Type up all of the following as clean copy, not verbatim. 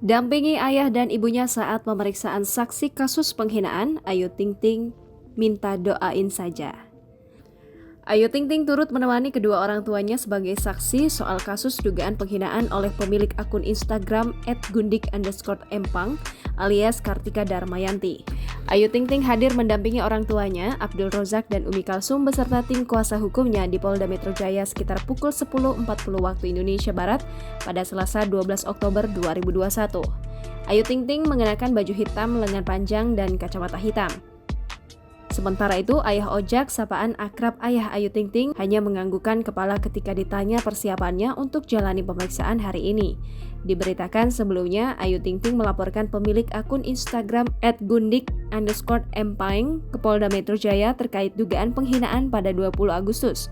Dampingi ayah dan ibunya saat pemeriksaan saksi kasus penghinaan, Ayu Ting Ting minta doain saja. Ayu Ting Ting turut menemani kedua orang tuanya sebagai saksi soal kasus dugaan penghinaan oleh pemilik akun Instagram @gundik_empang alias Kartika Darmayanti. Ayu Ting Ting hadir mendampingi orang tuanya, Abdul Rozak dan Umi Kalsum beserta tim kuasa hukumnya di Polda Metro Jaya sekitar pukul 10.40 waktu Indonesia Barat pada Selasa 12 Oktober 2021. Ayu Ting Ting mengenakan baju hitam lengan panjang dan kacamata hitam. Sementara itu, Ayah Ojak, sapaan akrab ayah Ayu Ting Ting, hanya menganggukkan kepala ketika ditanya persiapannya untuk jalani pemeriksaan hari ini. Diberitakan sebelumnya, Ayu Ting Ting melaporkan pemilik akun Instagram @gundik_empang ke Polda Metro Jaya terkait dugaan penghinaan pada 20 Agustus.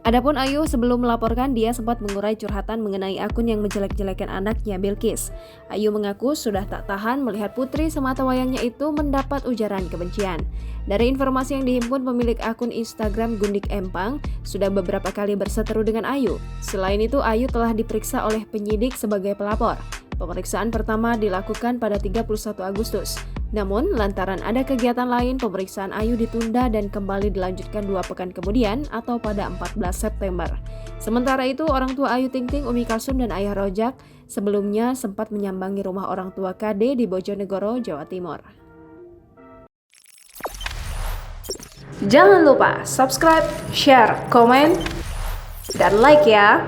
Adapun Ayu sebelum melaporkan, dia sempat mengurai curhatan mengenai akun yang menjelek-jelekan anaknya Bilqis. Ayu mengaku sudah tak tahan melihat putri semata wayangnya itu mendapat ujaran kebencian. Dari informasi yang dihimpun, pemilik akun Instagram Gundik Empang sudah beberapa kali berseteru dengan Ayu. Selain itu, Ayu telah diperiksa oleh penyidik sebagai pelapor. Pemeriksaan pertama dilakukan pada 31 Agustus. Namun, lantaran ada kegiatan lain, pemeriksaan Ayu ditunda dan kembali dilanjutkan 2 pekan kemudian atau pada 14 September. Sementara itu, orang tua Ayu Ting Ting, Umi Kalsum dan Ayah Rojak sebelumnya sempat menyambangi rumah orang tua KD di Bojonegoro, Jawa Timur. Jangan lupa subscribe, share, komen, dan like ya!